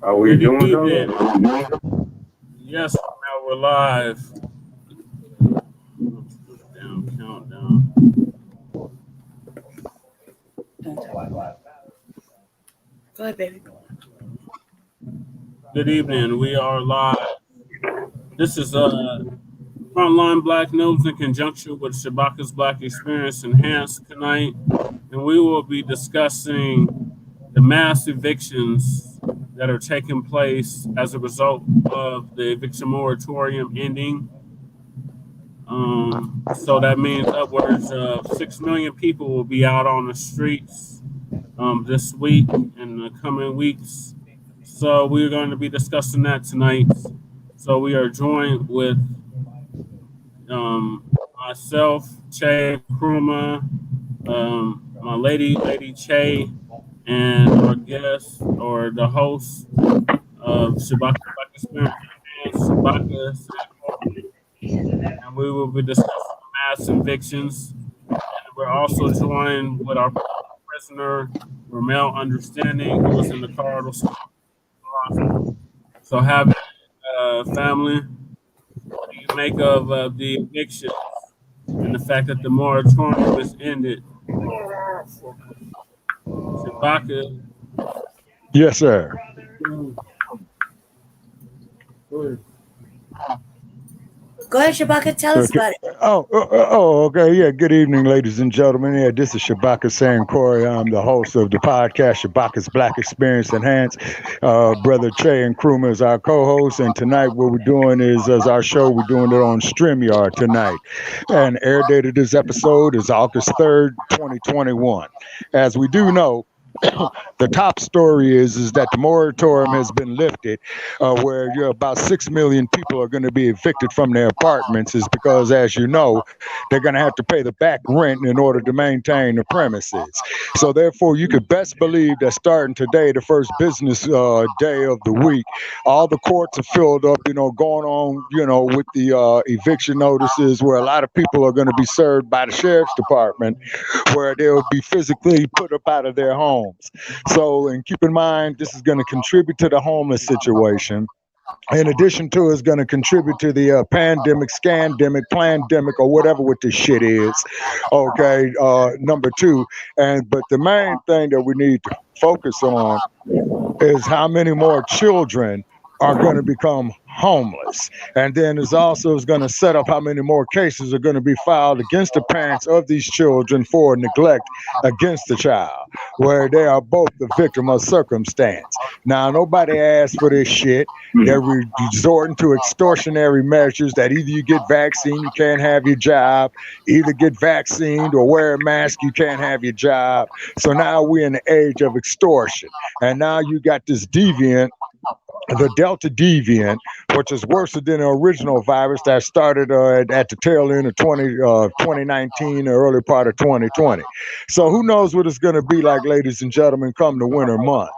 Are we Good doing evening. something? Yes, now we're live. Down, countdown. Go ahead, baby. Good evening. We are live. This is Frontline Black News in conjunction with Shabakas Blacc Experience Enhanced tonight, and we will be discussing the mass evictions that are taking place as a result of the eviction moratorium ending. So that means upwards of 6 million people will be out on the streets this week and the coming weeks. So we're going to be discussing that tonight. So we are joined with myself, Che Kruma, my lady Che, and our guest or the host of Shabakas Blacc Experience Enhanced, Shabakas, and we will be discussing mass evictions. And we're also joined with our prisoner, Ramel Understanding, who was in the corridor. So, having family, what do you make of the eviction and the fact that the moratorium is ended? Shabaka, Yes, sir. Go ahead, Shabaka. Tell us Okay. about it. Okay. Yeah. Good evening, ladies and gentlemen. Yeah, this is Shabakas saying Corey. I'm the host of the podcast Shabakas Blacc Experience Enhanced. Brother Che and Kruma is our co-host, and tonight what we're doing is, as our show, we're doing it on StreamYard tonight. And air date of this episode is August 3rd, 2021. As we do know, the top story is that the moratorium has been lifted, where about 6 million people are going to be evicted from their apartments, is because, as you know, they're going to have to pay the back rent in order to maintain the premises. So therefore, you could best believe that starting today, the first business day of the week, all the courts are filled up, going on, with the eviction notices, where a lot of people are going to be served by the sheriff's department, where they'll be physically put up out of their homes. So, and keep in mind, this is going to contribute to the homeless situation. In addition to, it's going to contribute to the pandemic, scandemic, plandemic, or whatever what this shit is. Okay, number two. But the main thing that we need to focus on is how many more children are going to become homeless. And then it's also going to set up how many more cases are going to be filed against the parents of these children for neglect against the child, where they are both the victim of circumstance. Now, nobody asked for this shit. They're resorting to extortionary measures that either you get vaccine, you can't have your job, either get vaccinated or wear a mask, you can't have your job. So now we're in the age of extortion. And now you got this deviant, the Delta deviant, which is worse than the original virus that started at the tail end of 2019, the early part of 2020. So who knows what it's going to be like, ladies and gentlemen, come the winter months.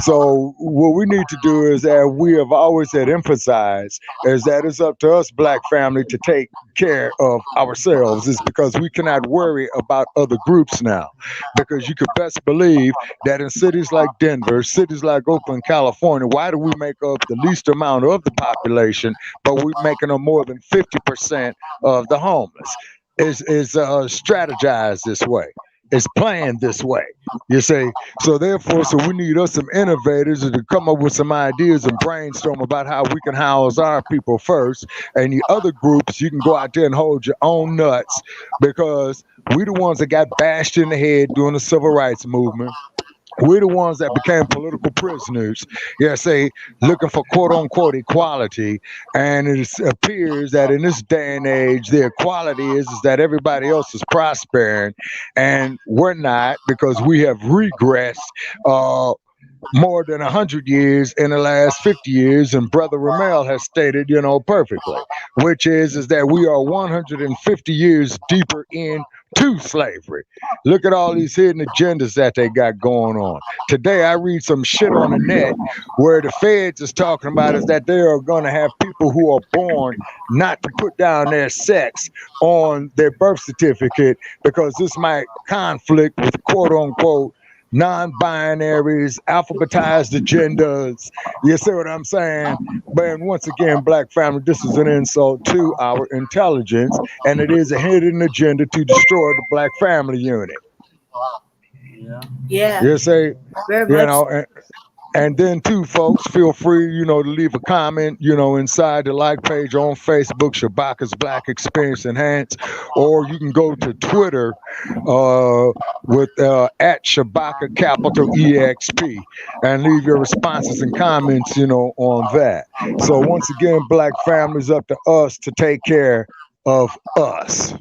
So what we need to do is, that we have always had emphasized, is that it's up to us, black family, to take care of ourselves. It's because we cannot worry about other groups now. Because you could best believe that in cities like Denver, cities like Oakland, California, why do we make up the least amount of the population, but we're making up more than 50% of the homeless? Is strategized this way. It's planned this way. You see, so therefore, so we need us some innovators to come up with some ideas and brainstorm about how we can house our people first, and the other groups, you can go out there and hold your own nuts, because we the ones that got bashed in the head during the civil rights movement. We're the ones that became political prisoners, say, looking for quote unquote equality. And it appears that in this day and age, the equality is that everybody else is prospering and we're not, because we have regressed more than 100 years in the last 50 years. And Brother Ramel has stated, perfectly, which is that we are 150 years deeper into slavery. Look at all these hidden agendas that they got going on. Today, I read some shit on the net where the feds is talking about is that they are going to have people who are born not to put down their sex on their birth certificate, because this might conflict with quote unquote non-binaries, alphabetized agendas. You see what I'm saying? But once again, Black family, this is an insult to our intelligence, and it is a hidden agenda to destroy the Black family unit. Yeah. Yeah, You see, very you much. know, and then too, folks, feel free, to leave a comment, inside the like page on Facebook, Shabakas Blacc Experience Enhanced, or you can go to Twitter with at Shabaka capital EXP and leave your responses and comments, on that. So once again, Black families, up to us to take care of us.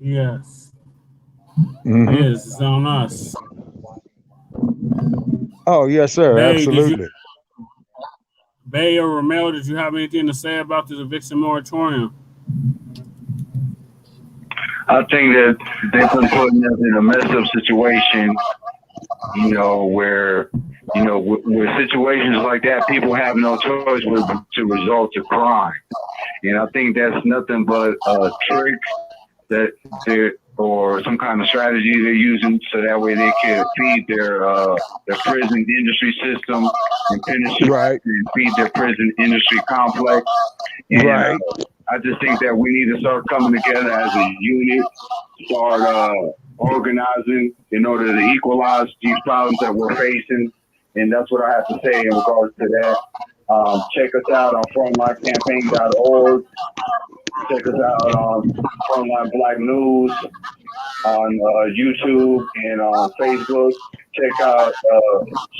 Yes. Hmm. Yes, it's on us. Oh yes, sir, Bay, did you absolutely. Bay or Ramel, did you have anything to say about this eviction moratorium? I think that they've been putting us in a messed up situation, where, with situations like that, people have no choice but to resort to crime. And I think that's nothing but a trick that they're, or some kind of strategy they're using so that way they can feed their prison industry system and Right, feed their prison industry complex. And right, I just think that we need to start coming together as a unit, start organizing in order to equalize these problems that we're facing. And that's what I have to say in regards to that. Check us out on frontlinecampaign.org. Check us out on Frontline Black News on YouTube and on Facebook. Check out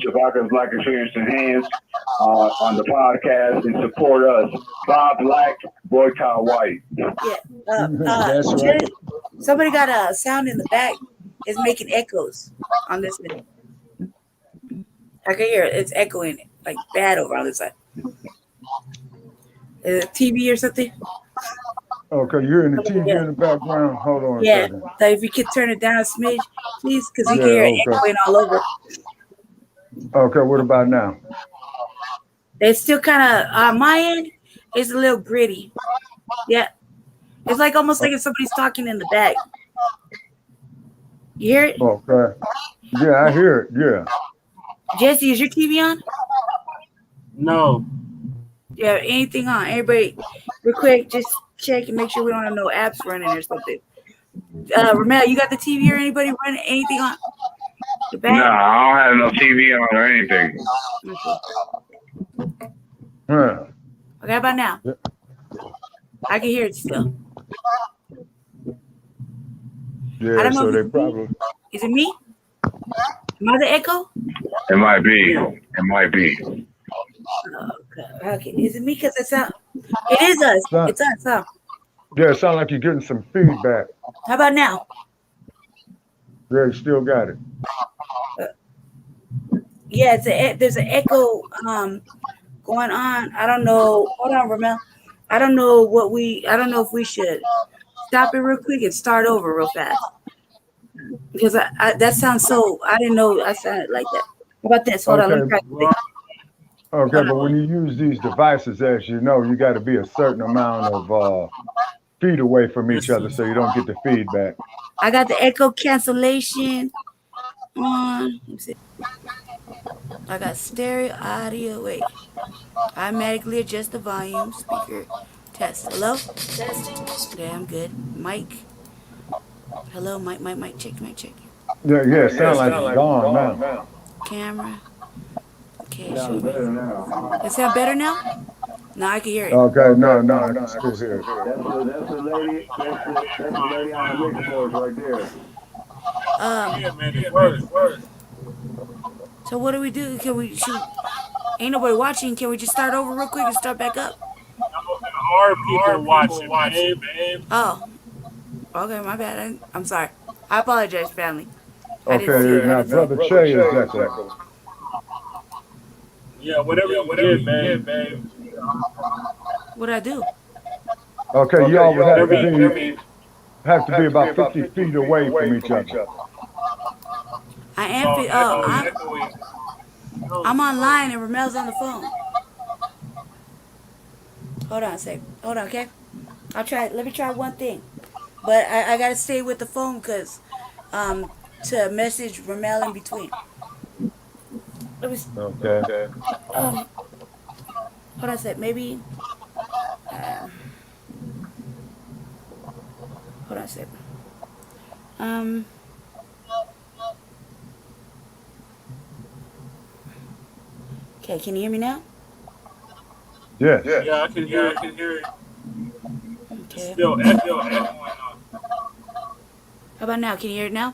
Shabakas Blacc Experience Enhanced on the podcast and support us. Buy Black, boycott white. Yeah. that's right. Just, somebody got a sound in the back. It's making echoes on this one. I can hear it. It's echoing like bad over on this side. Is it TV or something? Okay, you're in the TV Yeah. in the background. Hold on a Yeah. second. So if you could turn it down a smidge, please, because we Yeah, can hear it okay. echoing all over. Okay, what about now? It's still kind of on my end. It's a little gritty. Yeah. It's like almost like if somebody's talking in the back. You hear it? Okay. Yeah, I hear it. Yeah. Jesse, is your TV on? No. Yeah, anything on? Everybody, real quick, just check and make sure we don't have no apps running or something. Ramel, you got the TV or anybody running anything on the No, back? I don't have no TV on or anything. Okay. Yeah. Okay, how about now? I can hear it still. I Yeah, don't know so if they it's me. probably. Is it me? Am I the echo? It might be. It might be. Okay. Is it me? Because it's out. It is us. It's us, huh? Yeah, it sounds like you're getting some feedback. How about now? Yeah, you still got it. Yeah, there's an echo going on. I don't know. Hold on, Ramel. I don't know if we should stop it real quick and start over real fast. Because that sounds so, I didn't know I sounded like that. How about this? Hold on, let me try this. Okay, but when you use these devices, as you know, you got to be a certain amount of feet away from each other so you don't get the feedback. I got the echo cancellation on. Let me see. I got stereo audio. Wait. Automatically adjust the volume. Speaker test. Hello? Testing. Yeah, I'm good. Mic. Hello, mic. Check. Yeah, it sounds like it's gone now. Camera. Okay, it sound better now? No, I can hear it. Okay, no, I can still hear it. That's the lady. That's the lady on the mixboard right there. Yeah, man, it works. So what do we do? Can we shoot? Ain't nobody watching. Can we just start over real quick and start back up? More people watching, babe. Oh, okay, my bad. I'm sorry. I apologize, family. Okay, now Brother Che is echoing. Yeah, whatever you did, babe. What'd I do? Okay, y'all would have to be about 50 feet away from each other. I am. I'm online and Ramel's on the phone. Hold on a sec. Hold on, okay? Let me try one thing. but I gotta stay with the phone because to message Ramel in between. Let me Okay. um hold on a sec. Maybe hold on a sec. Um okay, can you hear me now? Yes. Yeah, I can hear it. It's Okay. still echoing though. How about now? Can you hear it now?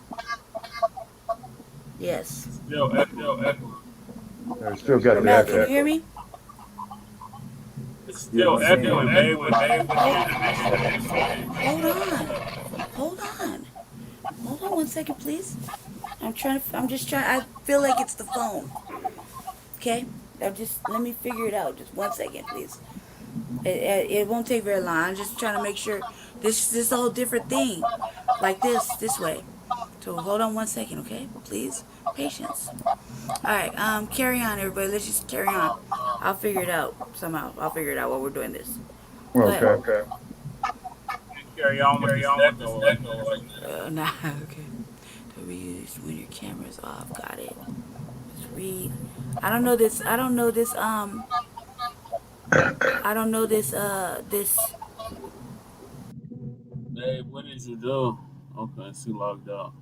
Yes. It's still echoing. I still got the Ramel, can you echo. hear me? It's Yeah, still but echoing, babe, with Hold, hearing what you're saying. hold on. Hold on. Hold on 1 second, please. I'm just trying. I feel like it's the phone. Okay. Let me figure it out. Just 1 second, please. It won't take very long. I'm just trying to make sure this whole different thing, like this way. So hold on 1 second, okay? Please, patience. All right. Carry on, everybody. Let's just carry on. I'll figure it out somehow. I'll figure it out while we're doing this. Go ahead. okay. Carry on with this echo like this. Nah. Okay. To reuse when your camera's off. Got it. Let's read. I don't know this. I don't know this. I don't know this. This. Babe, what did you do? Okay, she logged out.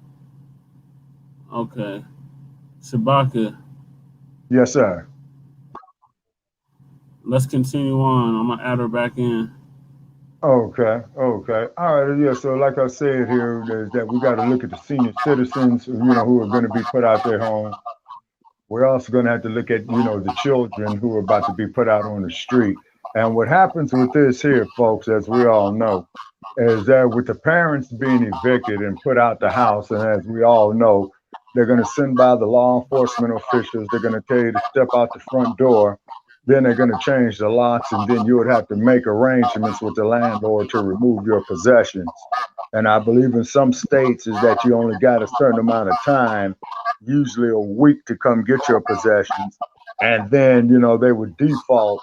Okay. Shabaka, Yes, sir. let's continue on. I'm gonna add her back in. Okay. Okay. All right. Yeah. So, like I said here, is that we got to look at the senior citizens, who are going to be put out their home. We're also going to have to look at, the children who are about to be put out on the street. And what happens with this here, folks, as we all know, is that with the parents being evicted and put out the house, and as we all know, they're going to send by the law enforcement officials. They're going to tell you to step out the front door. Then they're going to change the locks, and then you would have to make arrangements with the landlord to remove your possessions. And I believe in some states is that you only got a certain amount of time, usually a week, to come get your possessions. And then, they would default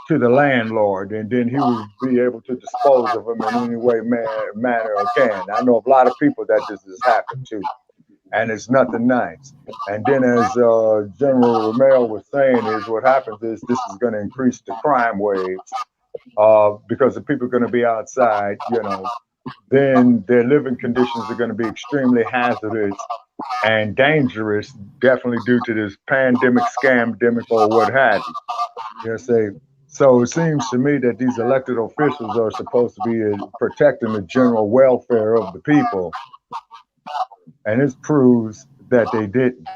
to the landlord, and then he would be able to dispose of them in any way, manner, or can. I know a lot of people that this has happened to, and it's nothing nice. And then, as General Romero was saying, is what happens is this is going to increase the crime waves because the people are going to be outside, then their living conditions are going to be extremely hazardous and dangerous, definitely due to this pandemic, scamdemic, or what have you. Say, so it seems to me that these elected officials are supposed to be protecting the general welfare of the people, and this proves that they didn't.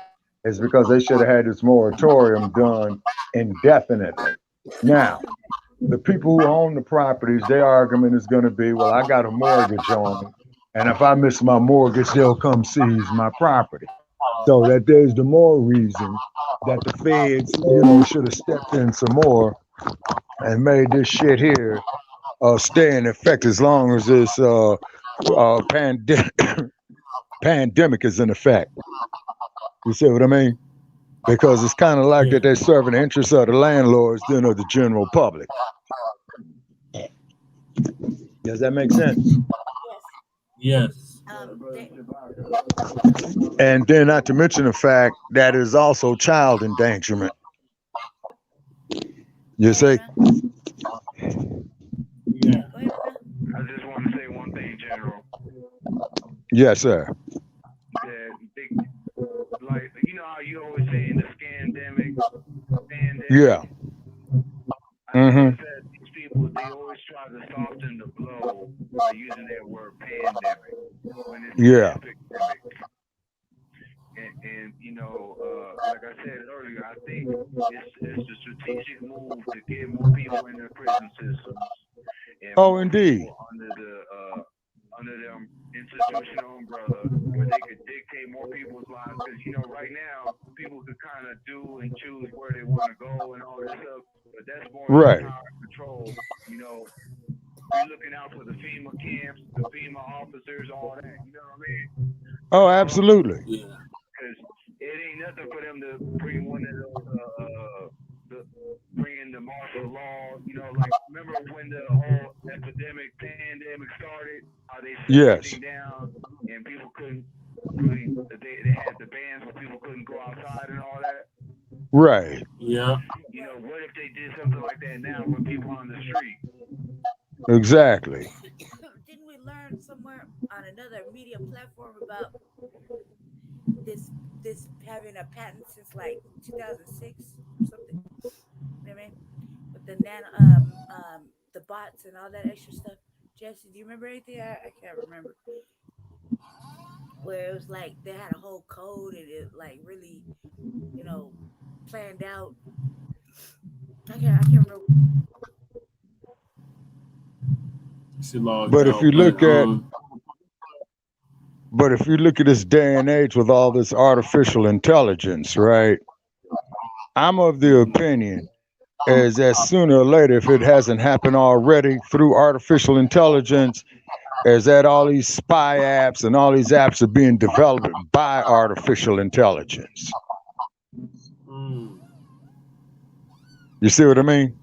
It's because they should have had this moratorium done indefinitely. Now, the people who own the properties, their argument is going to be, well, I got a mortgage on it, and if I miss my mortgage, they'll come seize my property. So that there's the more reason that the feds, should have stepped in some more and made this shit here stay in effect as long as this pandemic is in effect. You see what I mean? Because it's kind of like Yeah. that they're serving the interests of the landlords than of the general public. Does that make sense? Yes. And then, not to mention the fact that is also child endangerment. You see? Yeah. I just want to say one thing, General. Yes, sir. That big, like how you always say in the scandemic, pandemic. Yeah. I noticed that these people, they always try to soften the blow by using that word pandemic when it's an epidemic. And like I said earlier, I think it's a strategic move to get more people in the prison systems and more indeed. people under them institutional umbrella where they could dictate more people's lives. Because right now people could kind of do and choose where they want to go and all this stuff, but that's more Right. power and control. Be looking out for the FEMA camps, the FEMA officers, all that. You know what I mean? Oh, absolutely. Yeah. Because it ain't nothing for them to bring one of those, bring in the martial law. Like remember when the whole pandemic started, they shut Yes. everything down, and people couldn't really. They had the bans where people couldn't go outside and all that. Right. Yeah. You know, what if they did something like that now with people on the street? Exactly. Didn't we learn somewhere on another media platform about this having a patent since like 2006 or something? You know what I mean? With the the bots and all that extra stuff. Jesse, do you remember anything? I can't remember. Where it was like they had a whole code and it like really, you know, planned out. I can't remember. She logged But if out. you look at this day and age with all this artificial intelligence, right? I'm of the opinion is that sooner or later, if it hasn't happened already through artificial intelligence, is that all these spy apps and all these apps are being developed by artificial intelligence. You see what I mean?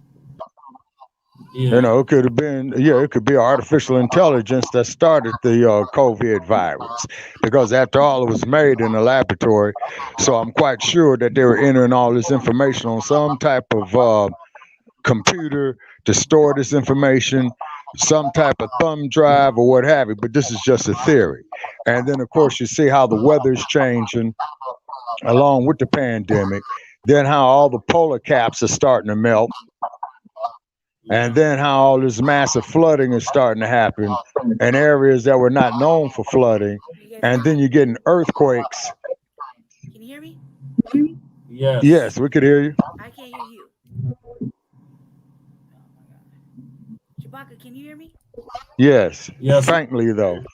Yeah. You know, it could have been, it could be artificial intelligence that started the COVID virus, because after all, it was made in a laboratory. So I'm quite sure that they were entering all this information on some type of computer to store this information, some type of thumb drive or what have you. But this is just a theory. And then, of course, you see how the weather's changing along with the pandemic, then how all the polar caps are starting to melt. And then how all this massive flooding is starting to happen in areas that were not known for flooding. And then you're getting earthquakes. Can you hear me? Yes. Yes, we could hear you. I can't hear you. Shabaka, can you hear me? Yes. Yes. Frankly, though.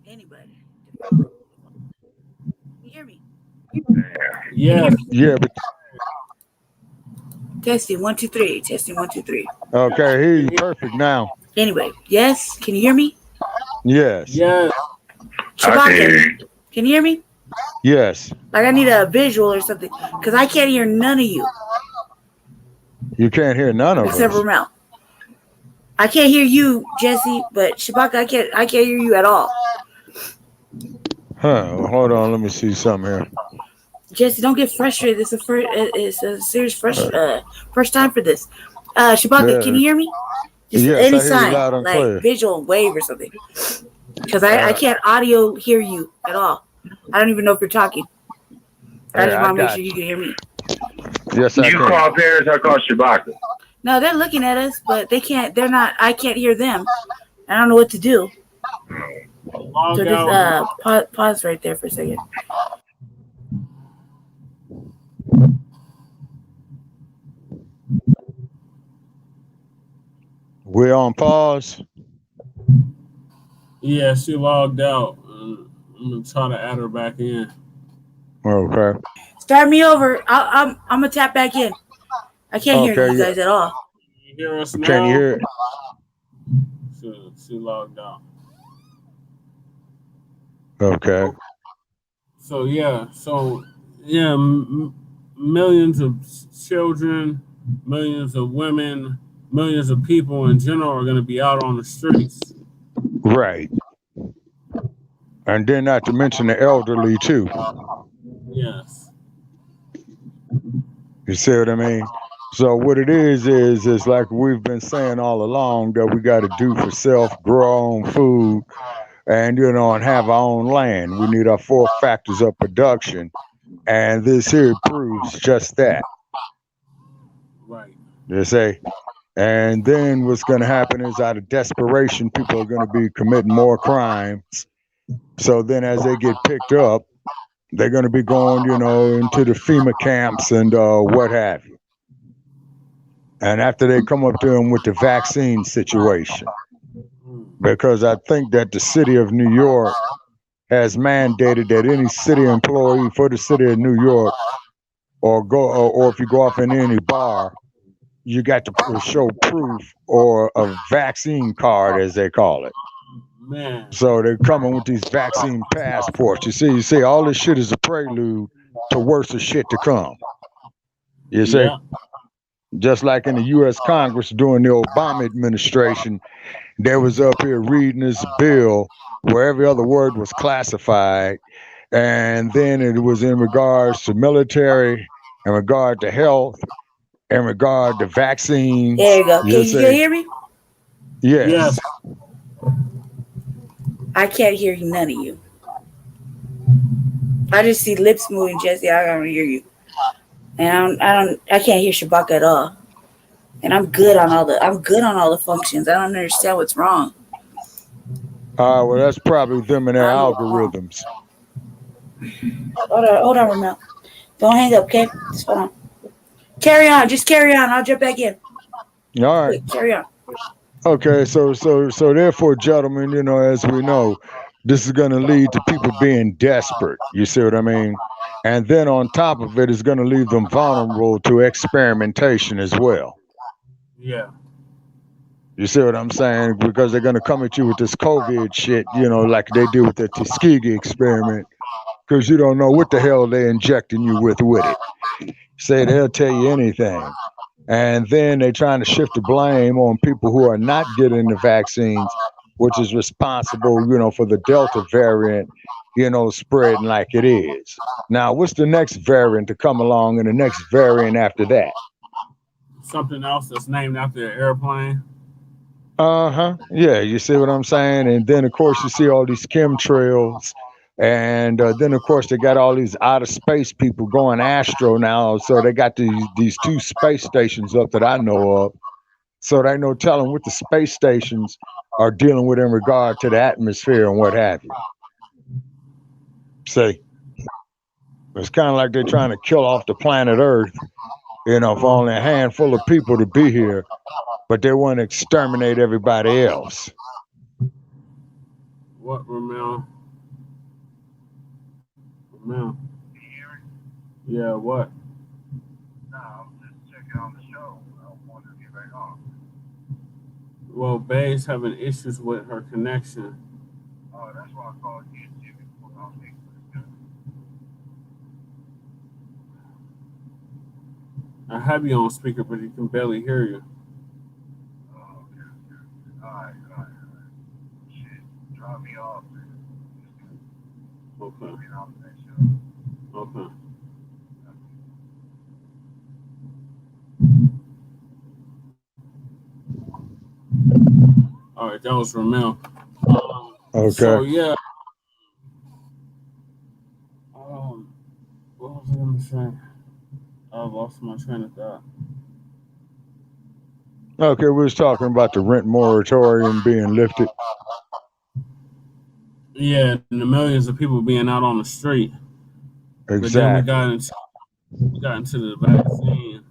Anybody? Can you hear me? Yes. Yeah, but Testing 1 2 3. Testing 1 2 3. okay, hear you perfect now. Anyway, yes. Can you hear me? Yes. Yes. Shabaka, can you hear me? Yes. Like I need a visual or something, because I can't hear none of you You can't hear none of except us. for Mel. I can't hear you, Jesse, but Shabaka, I can't hear you at all. Huh? Well, hold on, let me see something here. Jesse, don't get frustrated. It's a serious first time for this. Shabaka, can you hear me? Just Yes, any I hear you sign, loud and like clear. visual, wave or something. Because I can't audio hear you at all. I don't even know if you're talking. I just want to make sure you can hear me. Yes, I You can. call Paris, I call Shabaka. No, they're looking at us, but they can't. They're not. I can't hear them. I don't know what to do. Log So out. just pause right there for a second. We're on pause. Yeah, she logged out. I'm gonna try to add her back in. Okay. Start me over. I'm gonna tap back in. I can't hear you guys at all. Can you hear us now? Can you hear it? She logged out. Okay. So millions of children, millions of women, millions of people in general are going to be out on the streets. Right. And then not to mention the elderly too. Yes. You see what I mean? So what it is like we've been saying all along that we got to do for self, grow our own food, and and have our own land. We need our 4 factors of production, and this here proves just that. Right. You see? And then what's going to happen is out of desperation, people are going to be committing more crimes. So then as they get picked up, they're going to be going, into the FEMA camps and what have you. And after they come up to them with the vaccine situation, because I think that the city of New York has mandated that any city employee for the city of New York, or if you go off in any bar, you got to show proof or a vaccine card, as they call it. Man. So they're coming with these vaccine passports. You see, all this shit is a prelude to worse shit to come. You see? Just like in the U.S. Congress during the Obama administration, they was up here reading this bill where every other word was classified, and then it was in regards to military, in regard to health, in regard to vaccines. There you go. You Can you say hear me? yes. Yes. I can't hear none of you. I just see lips moving, Jesse. I don't hear you, and I can't hear Shabaka at all. And I'm good on all the functions. I don't understand what's wrong. Well, that's probably them and their I don't know what's wrong. algorithms. Hold on, Ramel. Don't hang up, okay? Just hold on. Carry on. Just carry on. I'll jump back in. All right. Quick, carry on. Okay. So therefore, gentlemen, as we know, this is going to lead to people being desperate. You see what I mean? And then on top of it, it's going to leave them vulnerable to experimentation as well. Yeah. You see what I'm saying? Because they're going to come at you with this COVID shit, like they did with the Tuskegee experiment, because you don't know what the hell they're injecting you with it. Say they'll tell you anything. And then they're trying to shift the blame on people who are not getting the vaccines, which is responsible, for the Delta variant, spreading like it is. Now, what's the next variant to come along and the next variant after that? Something else that's named after an airplane. Yeah, you see what I'm saying? And then, of course, you see all these chemtrails. And then, of course, they got all these outer space people going astro now. So they got these two space stations up that I know of. So they no telling what the space stations are dealing with in regard to the atmosphere and what have you. See, it's kind of like they're trying to kill off the planet Earth, for only a handful of people to be here, but they want to exterminate everybody else. What, Ramel? Ramel? Yeah, what? No, I'm just checking on the show. I wanted to get back on. Well, Bay's having issues with her connection. Oh, that's why I called you. I have you on speaker, but he can barely hear you. Oh, okay. All right. Shit, drop me off. Okay. Okay. All right, that was Ramel. Okay. So yeah. What was I gonna say? I lost my train of thought. Okay, we was talking about the rent moratorium being lifted. Yeah, and the millions of people being out on the street. Exactly. But then we got into the vaccine.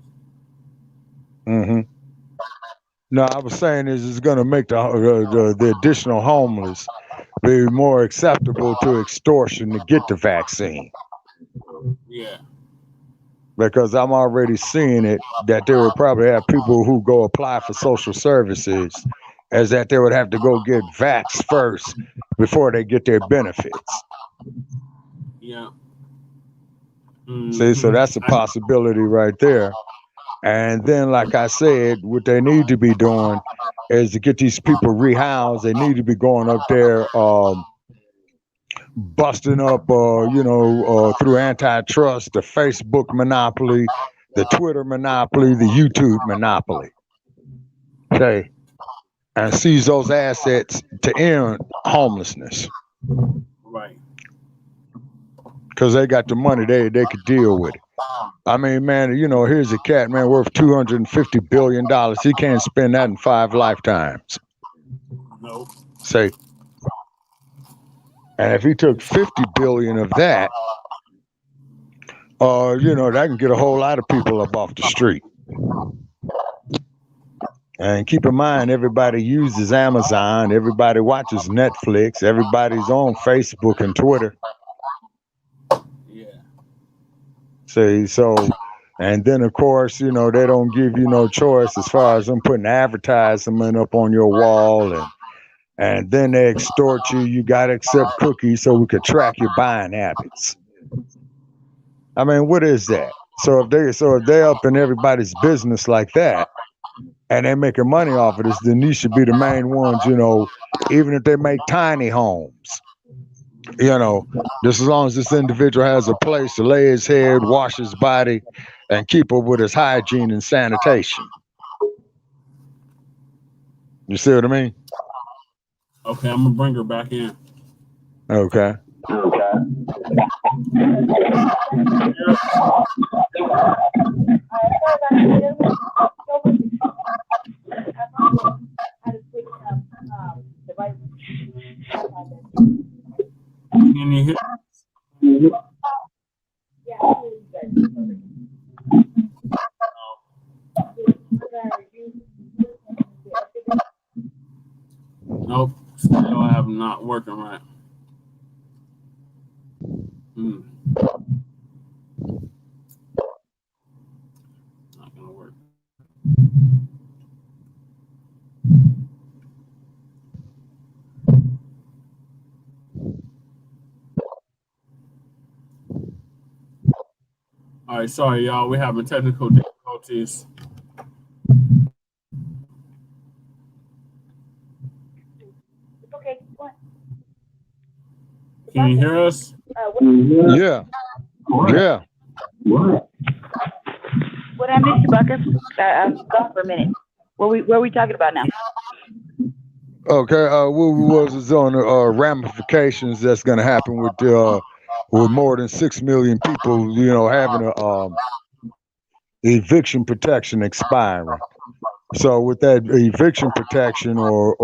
Mm-hmm. No, I was saying it's going to make the additional homeless be more acceptable to extortion to get the vaccine. Yeah. Because I'm already seeing it, that they would probably have people who go apply for social services as that they would have to go get vaxxed first before they get their benefits. Yeah. Mm-hmm. See, so that's a possibility right there. And then, like I said, what they need to be doing is to get these people rehoused. They need to be going up there, busting up, through antitrust, the Facebook monopoly, the Twitter monopoly, the YouTube monopoly. Okay. And seize those assets to end homelessness. Right. Because they got the money, they could deal with it. I mean, man, here's a cat, man, worth $250 billion. He can't spend that in 5 lifetimes. Nope. Say. And if he took 50 billion of that, that can get a whole lot of people up off the street. And keep in mind, everybody uses Amazon, everybody watches Netflix, everybody's on Facebook and Twitter. Yeah. See, so, and then of course, they don't give you no choice as far as them putting advertisement up on your wall, and then they extort you. You got to accept cookies so we could track your buying habits. I mean, what is that? So if they up in everybody's business like that, and they're making money off of this, then these should be the main ones, even if they make tiny homes, just as long as this individual has a place to lay his head, wash his body, and keep up with his hygiene and sanitation. You see what I mean? Okay, I'm gonna bring her back in. Okay. Can you hear? Nope, still I have not working right. Not gonna work. All right, sorry y'all, we're having technical difficulties. Okay. Can you hear us? Yeah. Yeah. What I missed, Shabakas? I'm gone for a minute. What are we talking about now? Okay. What was on the ramifications that's going to happen with more than 6 million people, having a eviction protection expiring. So with that eviction protection or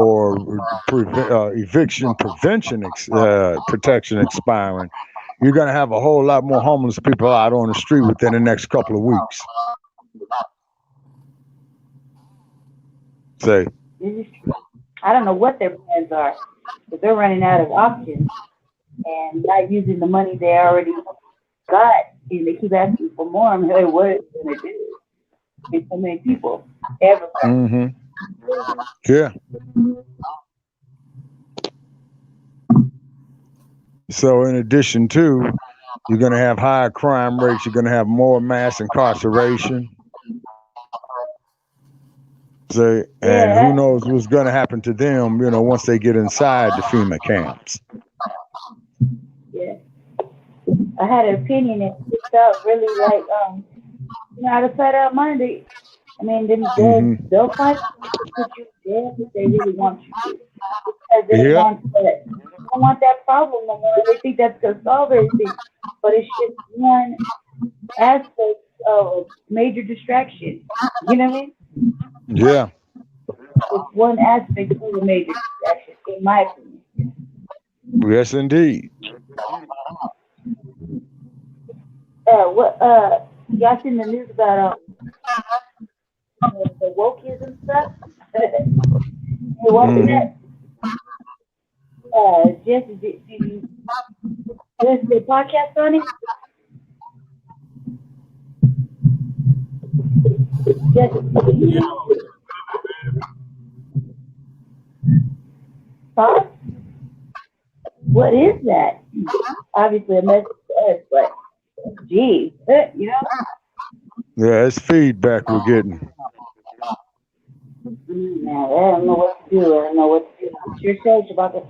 eviction prevention protection expiring, you're going to have a whole lot more homeless people out on the street within the next couple of weeks. Say. I don't know what their plans are, but they're running out of options and not using the money they already got, and they keep asking for more. I'm like, what is it going to do? There's so many people everywhere. Mm-hmm. Yeah. So in addition to, you're going to have higher crime rates, you're going to have more mass incarceration. So, and who knows what's going to happen to them, once they get inside the FEMA camps. Yeah. I had an opinion and it felt really like, out of sight, out of mind. I mean, they'll find to put you there if they really want you to. Because they don't want that problem no more. They think that's going to solve everything. But it's just one aspect of major distraction. You know what I mean? Yeah. It's one aspect of a major distraction, in my opinion. Yes, indeed. Y'all seen the news about the wokeism stuff? You watching that? Jesse, did you listen to the podcast on it? Jesse, huh? What is that? Obviously a message to us, but geez, Yeah, it's feedback we're getting. Man, I don't know what to do. It's your show, Shabakas.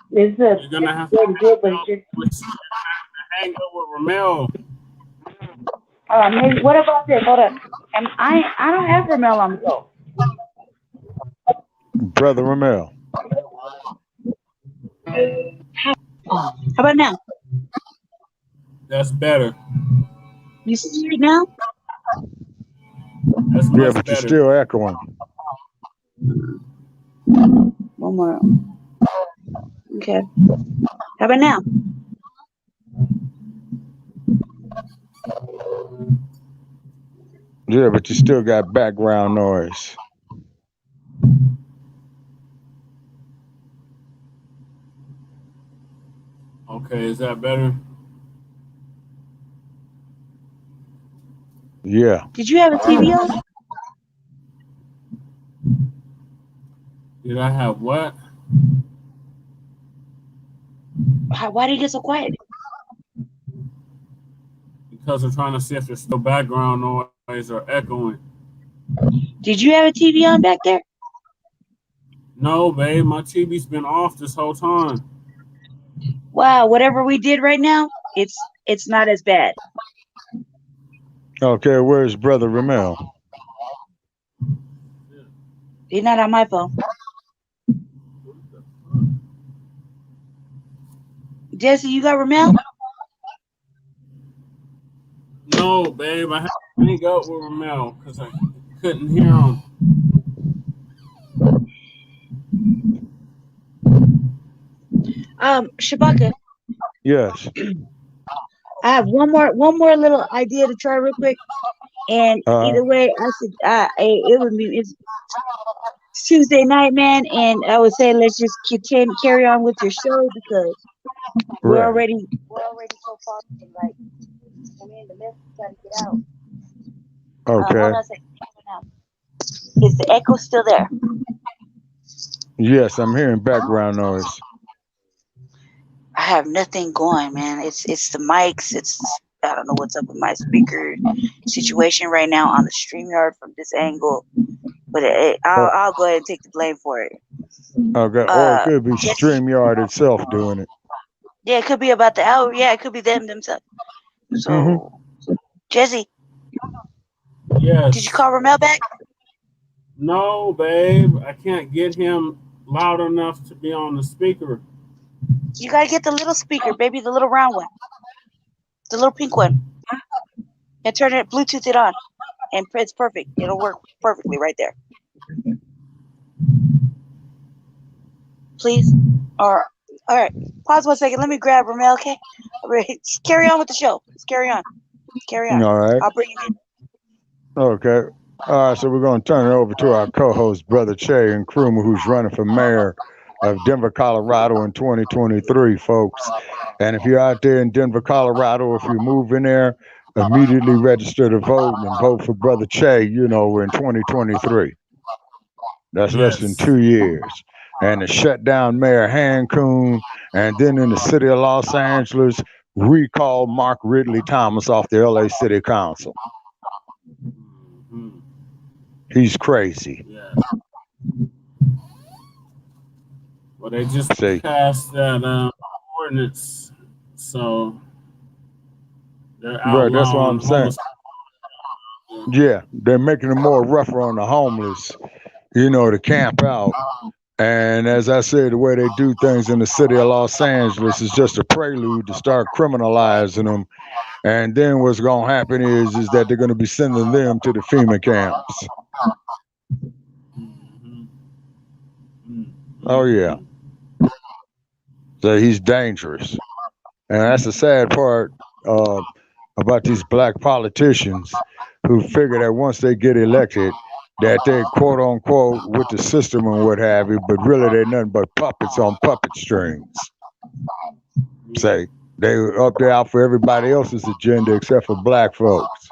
You're gonna have to hang up with Ramel. Maybe, what about this? Hold on. I don't have Ramel on the go. Brother Ramel. How about now? That's better. You see it now? That's yeah, much but better. You're still echoing. One more. Okay. How about now? Yeah, but you still got background noise. Okay, is that better? Yeah. Did you have a TV on? Did I have what? Why did you get so quiet? because they're trying to see if there's still background noise or echoing. Did you have a TV on back there? No, babe, my TV's been off this whole time. Wow, whatever we did right now, it's not as bad. Okay, where's Brother Ramel? He's not on my phone. Jesse, you got Ramel? No, babe, I had to hang up with Ramel because I couldn't hear him. Shabaka, Yes. I have one more little idea to try real quick. And either way, I said it's Tuesday night, man, and I would say let's just carry on with your show because we're Right. already so far in, like, I mean, the message trying to get out. Okay. Hold on a second. Is the echo still there? Yes, I'm hearing background noise. I have nothing going, man. It's the mics. I don't know what's up with my speaker situation right now on the StreamYard from this angle, but I'll go ahead and take the blame for it. Okay. Or it could be StreamYard itself doing it. Yeah, it could be about the hour. Yeah, it could be themselves. So, Jesse, Yes. did you call Ramel back? No, babe, I can't get him loud enough to be on the speaker. You gotta get the little speaker, baby, the little round one, the little pink one, and turn it, Bluetooth it on, and it's perfect. It'll work perfectly right there. Please, all right. Pause 1 second. Let me grab Ramel. Okay, just carry on with the show. Let's carry on. All right. I'll bring him in. Okay. All right, so we're going to turn it over to our co-host, Brother Che and Krumer, who's running for mayor of Denver, Colorado in 2023, folks. And if you're out there in Denver, Colorado, if you move in there, immediately register to vote and vote for Brother Che, in 2023. That's less than 2 years. And to shut down Mayor Hancoon, and then in the city of Los Angeles, recall Mark Ridley Thomas off the LA City Council. He's crazy. Yeah. Well, they just passed that ordinance, so they're outlawing. Right, that's what I'm saying. Yeah, they're making it more rougher on the homeless, to camp out. And as I said, the way they do things in the city of Los Angeles is just a prelude to start criminalizing them. And then what's going to happen is that they're going to be sending them to the FEMA camps. Oh, yeah. So he's dangerous. And that's the sad part about these black politicians who figure that once they get elected, that they're quote unquote with the system and what have you, but really they're nothing but puppets on puppet strings. Say they're up there out for everybody else's agenda except for black folks.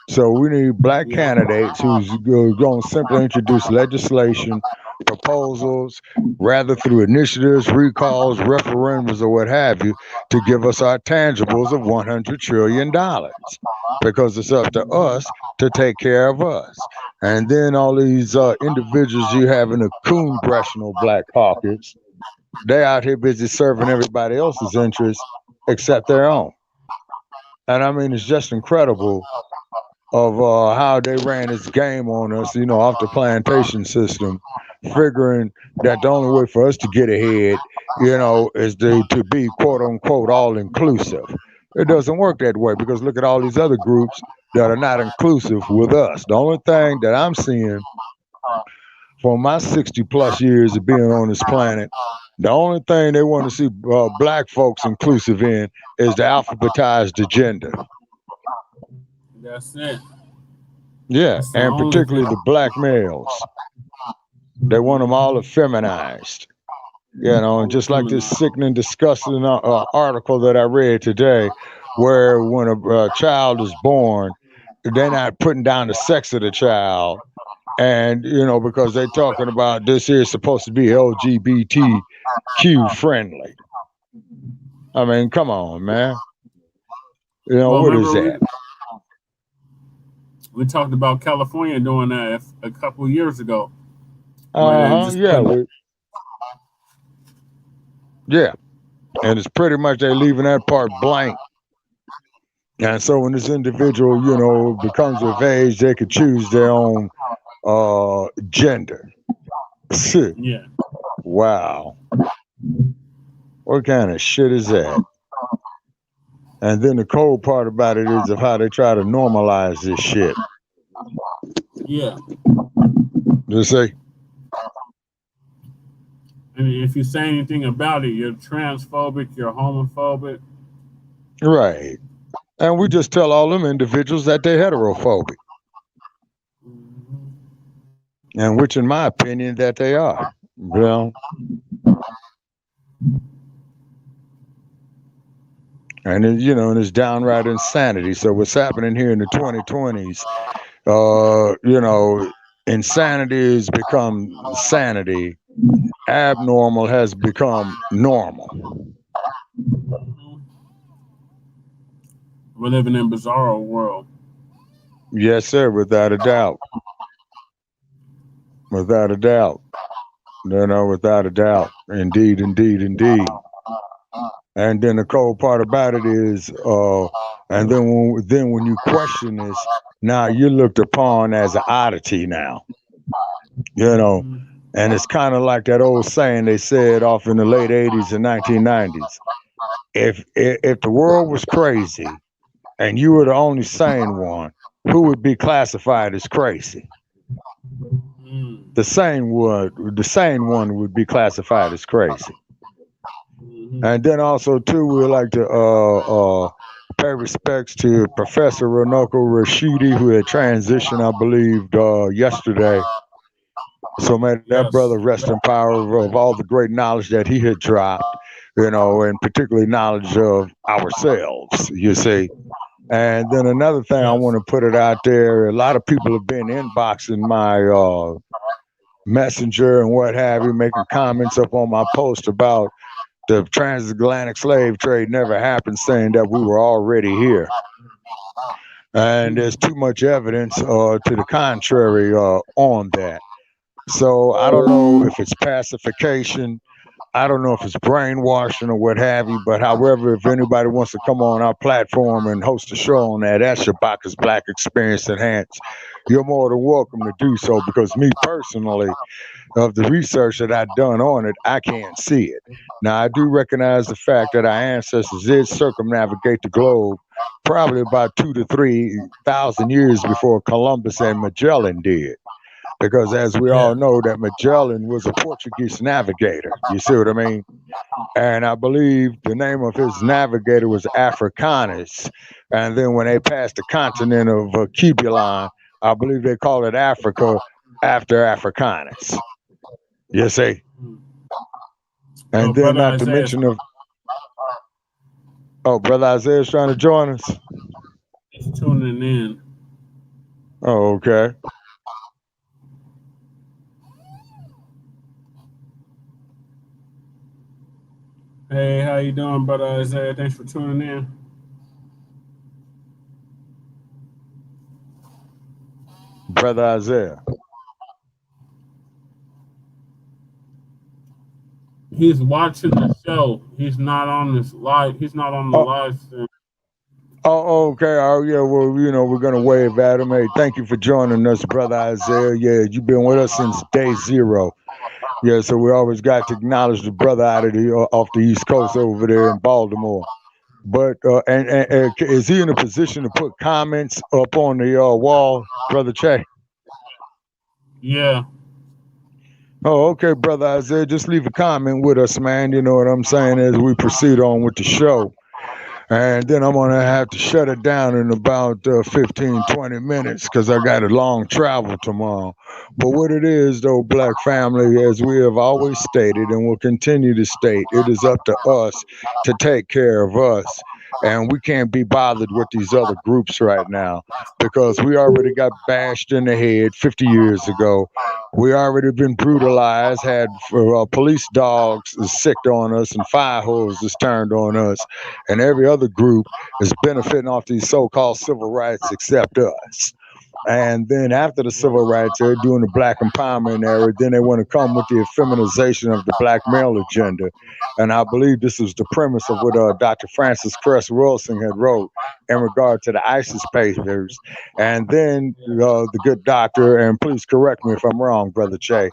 So we need black candidates who's going to simply introduce legislation, proposals, rather through initiatives, recalls, referendums, or what have you, to give us our tangibles of $100 trillion. Because it's up to us to take care of us. And then all these individuals you have in the congressional black caucus, they out here busy serving everybody else's interests except their own. And I mean, it's just incredible of how they ran this game on us, off the plantation system, figuring that the only way for us to get ahead, is to be quote unquote all inclusive. It doesn't work that way because look at all these other groups that are not inclusive with us. The only thing that I'm seeing for my 60 plus years of being on this planet, the only thing they want to see black folks inclusive in is the alphabetized agenda. That's it. Yeah, and particularly the black males. They want them all effeminized. And just like this sickening, disgusting article that I read today, where when a child is born, they're not putting down the sex of the child. And, because they're talking about this here is supposed to be LGBTQ friendly. I mean, come on, man. You know, Well, what is remember that? we talked about California doing that a couple years ago, where they Uh-huh. just Yeah. put. Yeah. And it's pretty much they leaving that part blank. And so when this individual, you know, becomes of age, they could choose their own gender. Shit. Yeah, Wow. What kind of shit is that? And then the cold part about it is of how they try to normalize this shit. yeah. You see? And if you say anything about it, you're transphobic, you're homophobic. Right. And we just tell all them individuals that they're heterophobic. Mhm. And which in my opinion that they are. You know? And it, you know, and it's downright insanity. So what's happening here in the 2020s, you know, insanity has become sanity. Abnormal has become normal. We're living in a bizarro world. Yes, sir, without a doubt. Without a doubt. You know, without a doubt. Indeed, indeed, indeed. And then the cold part about it is, and then when you question this, now you're looked upon as an oddity now. You know, Mhm. and it's kind of like that old saying they said off in the late 80s and 1990s. If the world was crazy and you were the only sane one, who would be classified as crazy? Mm. The sane one would be classified as crazy. Mhm. And then also too, we like to pay respects to Professor Ronoko Rashidi, who had transitioned, I believe, yesterday. So may that brother Yes. rest in power of all the great knowledge that he had dropped, you know, and particularly knowledge of ourselves, you see. And then another thing I Yes. want to put it out there, a lot of people have been inboxing my messenger and what have you, making comments up on my post about the transatlantic slave trade never happened, saying that we were already here. And there's Mm. too much evidence to the contrary on that. So I don't know if it's pacification. I don't know if it's brainwashing or what have you. But however, if anybody wants to come on our platform and host a show on that, that's Shabakas Blacc Experience Enhanced. You're more than welcome to do so because me personally, of the research that I've done on it, I can't see it. Now, I do recognize the fact that our ancestors did circumnavigate the globe probably about 2 to 3 thousand years before Columbus and Magellan did. Because as we all Yeah. know, that Magellan was a Portuguese navigator. You see what I mean? And I believe the name of his navigator was Africanus. And then when they passed the continent of Cubulon, I believe they called it Africa after Africanus. You see? Mm. And Well, then brother not to Isaiah mention of, oh, brother Isaiah's trying to join us. is tuning in. Oh, okay. Hey, how you doing, brother Isaiah? Thanks for tuning in. Brother Isaiah. He's watching the show. He's not on this live. He's not on the Oh, live stream. oh, okay. Oh, yeah. Well, you know, we're gonna wave at him. Hey, thank you for joining us, brother Isaiah. Yeah, you've been with us since day zero. Yeah, so we always got to acknowledge the brother out of the off the East Coast over there in Baltimore. But and is he in a position to put comments up on the wall, brother Che? Yeah. Oh, okay, brother Isaiah. Just leave a comment with us, man. You know what I'm saying as we proceed on with the show. And then I'm going to have to shut it down in about 15, 20 minutes because I got a long travel tomorrow. But what it is, though, Black family, as we have always stated and will continue to state, it is up to us to take care of us. and we can't be bothered with these other groups right now because we already got bashed in the head 50 years ago. We already been brutalized, had police dogs sicked on us and fire hoses turned on us, and every other group is benefiting off these so-called civil rights except us. And then after the civil rights era, during the black empowerment era, then they want to come with the feminization of the black male agenda. And I believe this was the premise of what Dr. Francis Cress Wilson had wrote in regard to the ISIS papers. And then the good doctor, and please correct me if I'm wrong, Brother Che,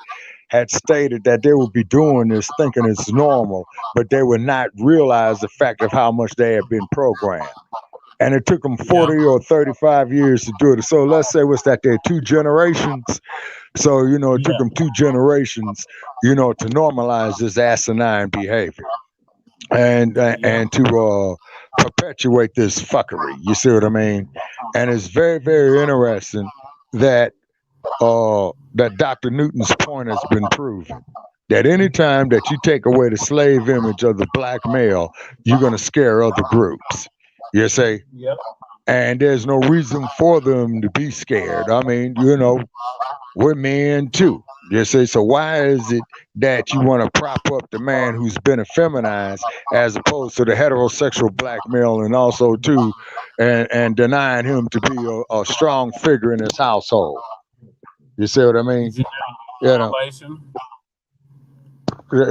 had stated that they would be doing this thinking it's normal, but they would not realize the fact of how much they had been programmed. And it took them 40 or 35 years to do it. So let's say what's that there, 2 generations. So, it took them 2 generations, to normalize this asinine behavior and to perpetuate this fuckery. You see what I mean? And it's very, very interesting that that Dr. Newton's point has been proven. That anytime that you take away the slave image of the black male, you're going to scare other groups. You see? Yep. And there's no reason for them to be scared. I mean, we're men too. You see? So why is it that you want to prop up the man who's been effeminized as opposed to the heterosexual black male, and also too, and denying him to be a strong figure in his household? You see what I mean?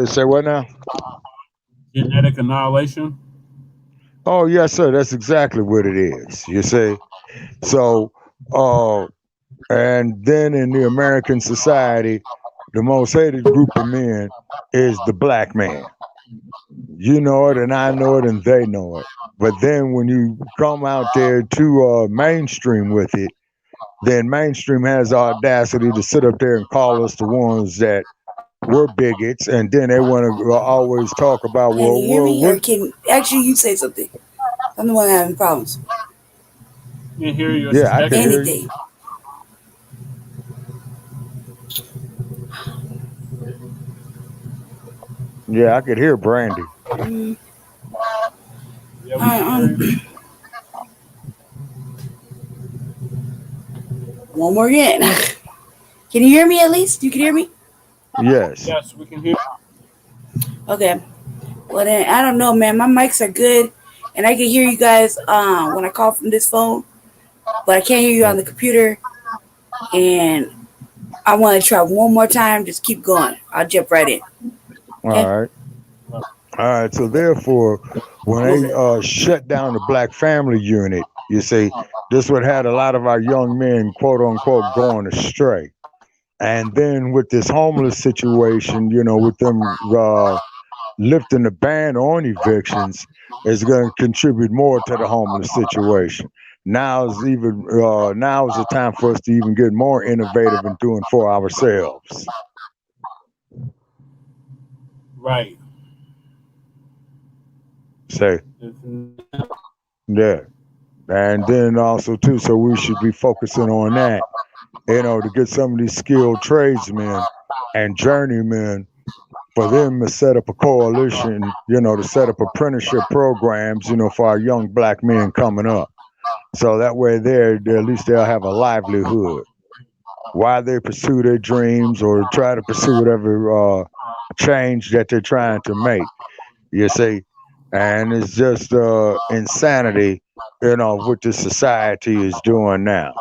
Say what now? Genetic annihilation. Oh yes, sir. That's exactly what it is. You see, so and then in the American society, the most hated group of men is the black man. You know it, and I know it, and they know it. But then when you come out there to mainstream with it, then mainstream has the audacity to sit up there and call us the ones that we're bigots, and then they want to always talk about, Can you hear me, or can actually you say something? I'm the one having problems. Can hear you. Yeah, I can hear Anything. You. Yeah, I could hear Brandy. One more again. Can you hear me at least? You can hear me? Yes. Yes, we can hear. Okay. Well then, I don't know, man. My mics are good, and I can hear you guys when I call from this phone, but I can't hear you on the computer. And I want to try one more time. Just keep going. I'll jump right in. Okay? All right. So therefore, when they shut down the Black Family Unit, you see, this would had a lot of our young men, quote unquote, going astray. And then with this homeless situation, with them lifting the ban on evictions, is going to contribute more to the homeless situation. Now is the time for us to even get more innovative in doing for ourselves. Right. Say, yeah. And then also too, so we should be focusing on that, to get some of these skilled tradesmen and journeymen, for them to set up a coalition, to set up apprenticeship programs, for our young black men coming up. So that way at least they'll have a livelihood while they pursue their dreams or try to pursue whatever change that they're trying to make. You see? And it's just insanity, what this society is doing now.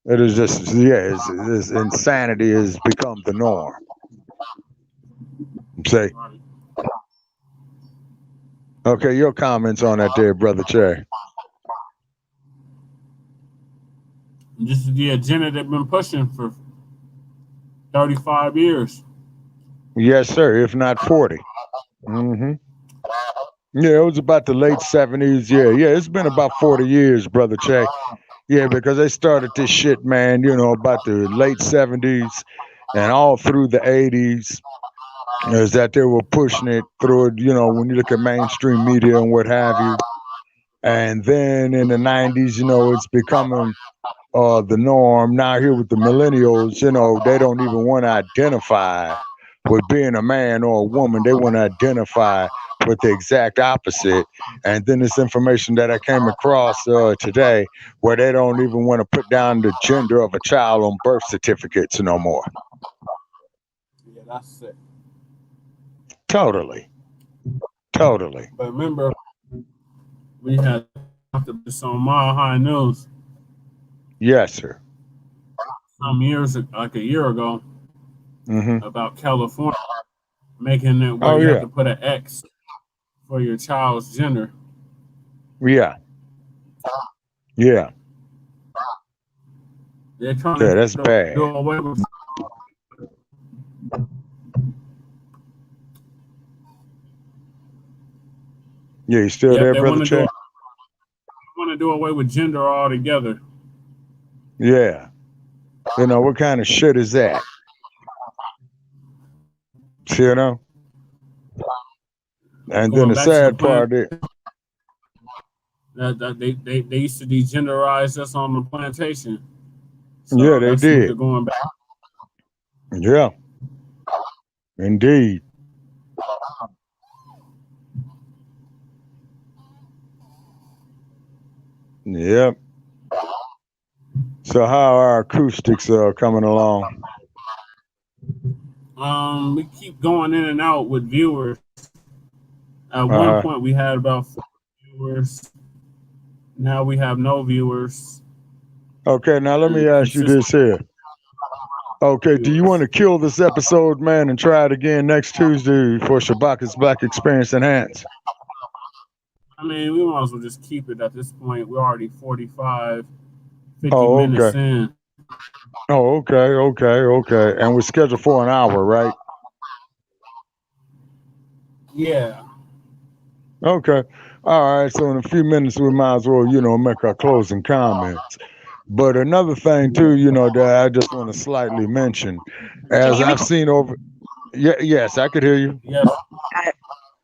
It is just, this insanity has become the norm. Say, okay, your comments on that there, Brother Che. This is the agenda they've been pushing for 35 years. Yes, sir, if not 40. Mm-hmm. Yeah, it was about the late 70s. Yeah, it's been about 40 years, Brother Che. Yeah, because they started this shit, man, about the late 70s and all through the 80s. Is that they were pushing it through, when you look at mainstream media and what have you. And then in the 90s, it's becoming the norm. Now here with the millennials, they don't even want to identify with being a man or a woman. They want to identify but the exact opposite. And then this information that I came across today, where they don't even want to put down the gender of a child on birth certificates no more. Yeah, that's it. Totally. But remember, we had this on Mile High News Yes, sir. some years, like a year ago, Mm-hmm. about California making it where Oh, you have yeah. to put an X for your child's gender. Yeah. Yeah. They're trying Yeah, to that's do bad. away with. Yeah, you still Yep, there, they Brother want to Che? do away with gender altogether. Yeah. What kind of shit is that? You know? And then Going the back to the sad plant, part is, that they used to degenderize us on the plantation. yeah, So they that's what they're did. going back. Yeah, indeed. Yep. So how are acoustics coming along? We keep going in and out with viewers. At one Uh-huh. point, we had about 4 viewers. Now we have no viewers Okay, now let me and ask you consistent this here. Okay, do you want viewers. to kill this episode, man, and try it again next Tuesday for Shabakas Blacc Experience Enhanced? I mean, we might as well just keep it at this point. We're already 45, 50 Oh, minutes okay. in. Oh, okay. And we're scheduled for an hour, right? Yeah. Okay. All right. So in a few minutes, we might as well, make our closing comments. But another thing too, that I just want to slightly mention, Can you as hear me? I've seen over. Yeah, yes, I could hear you. Yes.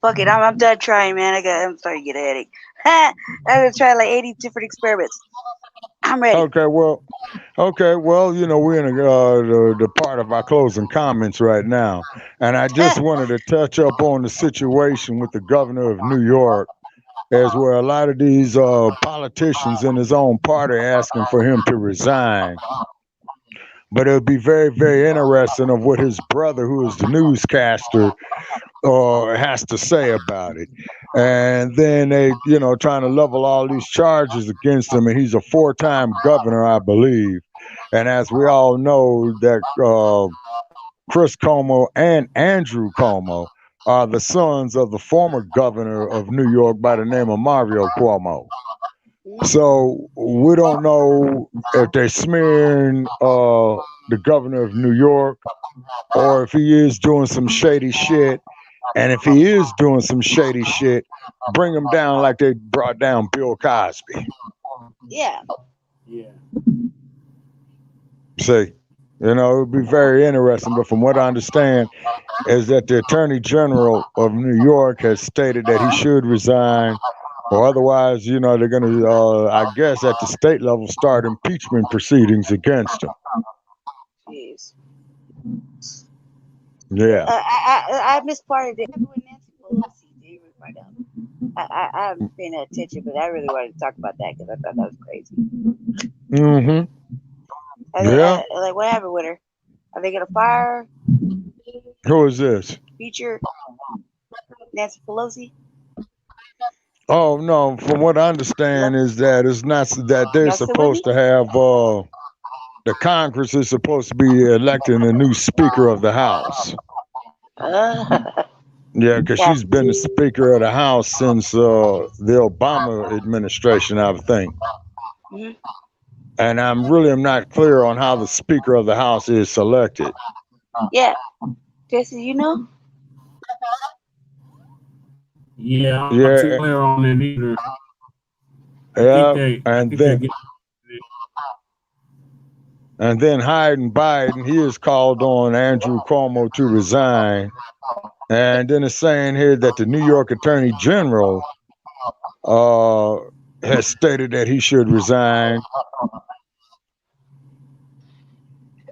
Fuck it, I'm done trying, man. I'm starting to get a headache. I'm gonna try like 80 different experiments. I'm ready. Okay. Well, we're in the part of our closing comments right now, and I just wanted to touch up on the situation with the governor of New York, as where a lot of these politicians in his own party asking for him to resign. But it would be very, very interesting of what his brother, who is the newscaster, has to say about it. And then they, trying to level all these charges against him. And he's a 4-time governor, I believe. And as we all know, that Chris Cuomo and Andrew Cuomo are the sons of the former governor of New York by the name of Mario Cuomo. So we don't know if they're smearing the governor of New York, or if he is doing some shady shit. And if he is doing some shady shit, bring him down like they brought down Bill Cosby. Yeah. Yeah. See, it would be very interesting. But from what I understand, is that the Attorney General of New York has stated that he should resign, or otherwise, they're going to, I guess, at the state level, start impeachment proceedings against him. Jeez. Yeah. I missed part of it. When Nancy Pelosi did find out. I haven't paid attention, but I really wanted to talk about that because I thought that was crazy. Mm-hmm. Yeah. Like, what happened with her? Are they gonna fire? Who is this? Feature Nancy Pelosi? Oh no! From what I understand is that it's not that they're Y'all still with me? supposed to have the Congress is supposed to be electing a new Speaker of the House. Yeah, because Yeah. she's been the Speaker of the House since the Obama administration, I think. Mhm. And I'm not clear on how the Speaker of the House is selected. Yeah. Jesse, you know? Yeah, I'm not Yeah, too clear on it either. yeah, and they're getting hiding Biden, he has called on Andrew Cuomo to resign. And then it's saying here that the New York Attorney General has stated that he should resign,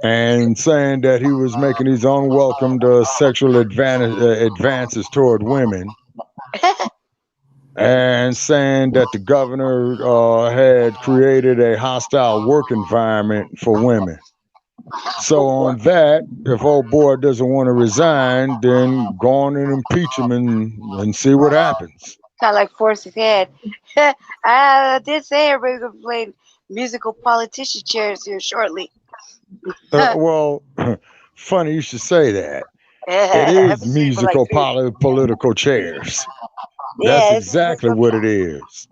and saying that he was making these unwelcomed sexual advances toward women. and saying that the governor had created a hostile work environment for women. So on that, if old boy doesn't want to resign, then go on and impeach him and see what happens. Kind of like force his head. I did say everybody's gonna play musical politician chairs here shortly. Well, funny you should say that. It is For like musical three. political chairs. That's Yeah, it's exactly gonna be. what it is.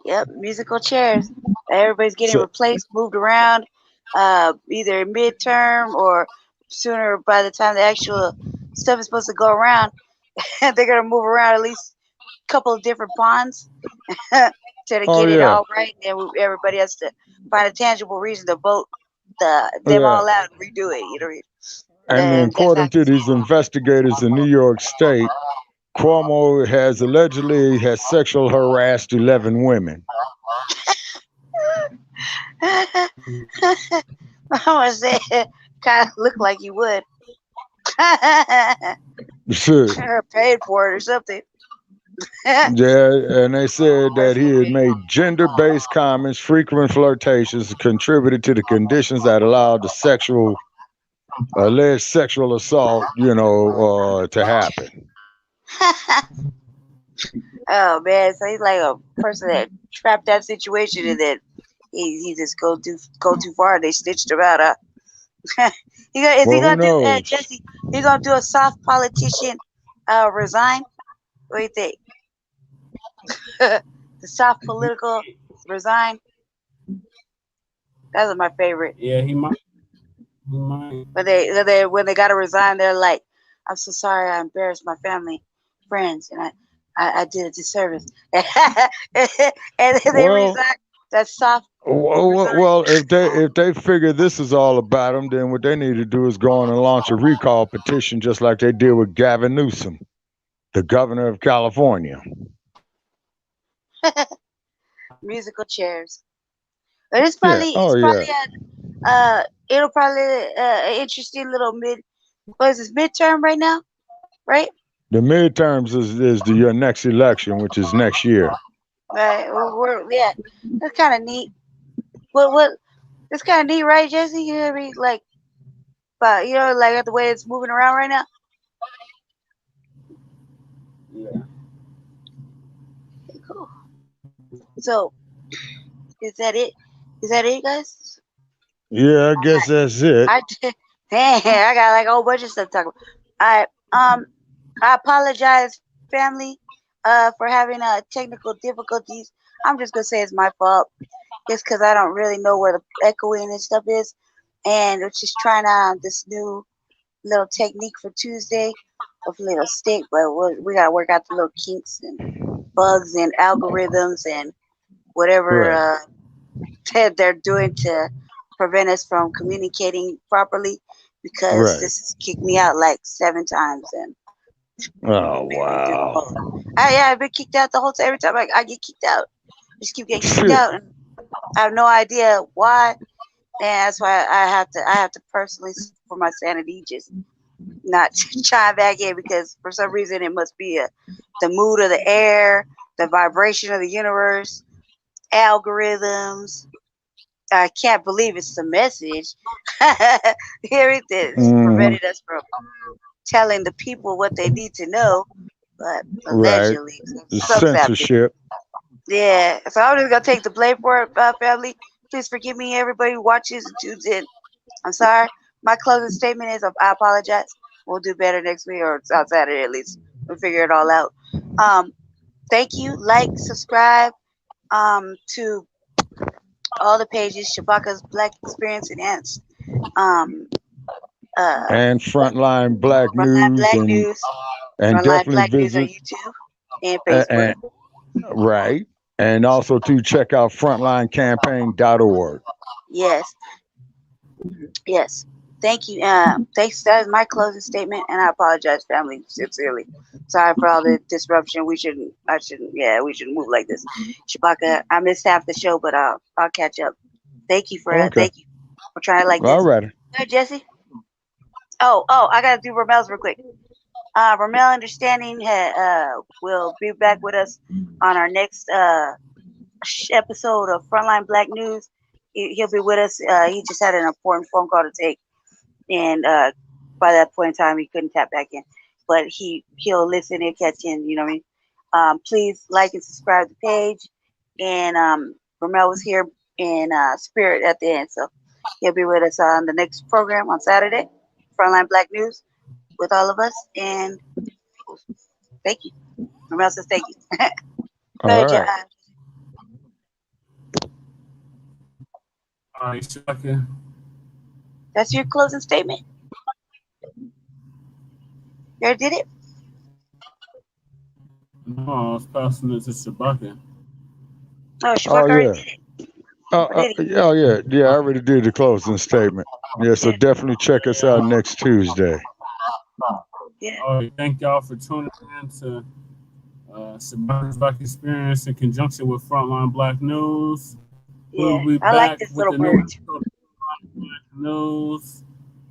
Yep, musical chairs. Everybody's getting So, replaced, moved around, either midterm or sooner by the time the actual stuff is supposed to go around. They're gonna move around at least a couple of different ponds to oh get it yeah, all right. And everybody has to find a tangible reason to vote them yeah. all out and redo it. You know, And and that's how. according to these investigators in New York State, Cuomo has allegedly has sexual harassed 11 women. I want to say, kind of look like you would. Sure. Or paid for it or something. Yeah, and they said that Worst he had movie. made gender-based comments, frequent flirtations, contributed to the conditions that allowed the alleged sexual assault, to happen. Oh man, so he's like a person that trapped that situation and then he just go too far and they stitched him out. Is he Well, who gonna do knows? Jesse? He gonna do a soft politician resign? What do you think? The soft political resign. That's my favorite. Yeah, he might. He might. When they gotta resign, they're like, "I'm so sorry, I embarrassed my family, friends, and I did a disservice." And then they Well, resign. That's soft resign. if they figure this is all about them, then what they need to do is go on and launch a recall petition, just like they did with Gavin Newsom, the governor of California. Musical chairs. But Yeah. Oh it's yeah. probably it'll probably an interesting little what is this midterm right now, right? The midterms is the next election, which is next year. Right. Yeah, that's kind of neat. What that's kind of neat, right, Jesse? You know what I mean? Like, but like the way it's moving around right now. Yeah. Cool. So is that it? Is that it, guys? Yeah, I guess that's it. Dang, I got like a whole bunch of stuff to talk about. All right. I apologize, family, for having technical difficulties. I'm just gonna say it's my fault. It's because I don't really know where the echoing and stuff is, and we're just trying out this new little technique for Tuesday. Hopefully it'll stick, but we gotta work out the little kinks and bugs and algorithms and whatever Right. they're doing to prevent us from communicating properly. Because Right. this has kicked me out like 7 times and Oh barely do the wow. phone. I've been kicked out the whole time. Every time I get kicked out, I just keep getting kicked Shit. out, and I have no idea why. And that's why I have to personally, for my sanity, just not chime back in because for some reason it must be the mood of the air, the vibration of the universe, algorithms. I can't believe it's the message. Everything's Hmm. prevented us from telling the people what they need to know, but Right. allegedly, The something's happening. censorship. Yeah, so I'm just gonna take the blame for it, family. Please forgive me, everybody who watches and tunes in. I'm sorry. My closing statement is I apologize. We'll do better next week or on Saturday at least. We'll figure it all out. Thank you. Like, subscribe to all the pages. Shabakas Blacc Experience Enhanced. Um, And Frontline Black Frontline News Black News. and Frontline definitely Black News on visit YouTube and and, Facebook. right. And also to check out frontlinecampaign.org. Yes. Yes. Thank you. Thanks. That is my closing statement, and I apologize, family, sincerely. Sorry for all the disruption. We shouldn't. I shouldn't. Yeah, we shouldn't move like this. Shabaka, I missed half the show, but I'll catch up. Thank you for Okay. for trying like All this. right. Good, Jesse. Oh, I gotta do Ramel's real quick. Ramel Understanding will be back with us on our next episode of Frontline Black News. He'll be with us. He just had an important phone call to take, and by that point in time, he couldn't tap back in. But he'll listen and catch in. You know what I mean? Please like and subscribe to the page. And Ramel was here in spirit at the end, so he'll be with us on the next program on Saturday, Frontline Black News, with all of us. And thank you. Ramel says thank you. Go All ahead, right. All right, Shaka. That's your closing statement. You already did it? No, I was passing it to Shabaka. Oh, Oh Shabak already yeah. did it. Or did he? Oh yeah. Yeah. I already did the closing statement. Yeah. So Yeah. definitely check us out next Tuesday. Yeah. All right, thank y'all for tuning in to Shabakas Blacc Experience in conjunction with Frontline Black News. We'll Yeah. be I like back this with little the new bird. episode of Frontline Black News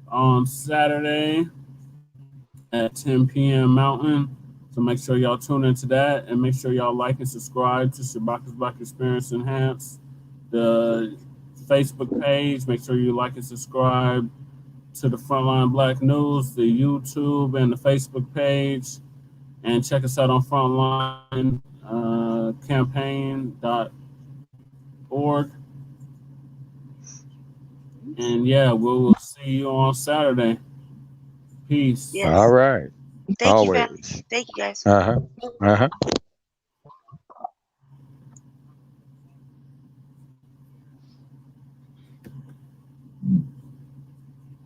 on Saturday at 10 p.m. Mountain. So make sure y'all tune into that, and make sure y'all like and subscribe to Shabakas Blacc Experience Enhanced, the Facebook page. Make sure you like and subscribe to the Frontline Black News, the YouTube and the Facebook page, and check us out on Frontline campaign.org. And yeah, we will see you on Saturday. Peace. Yes. All right. Thank you, family. Always. Thank you, guys. Uh huh.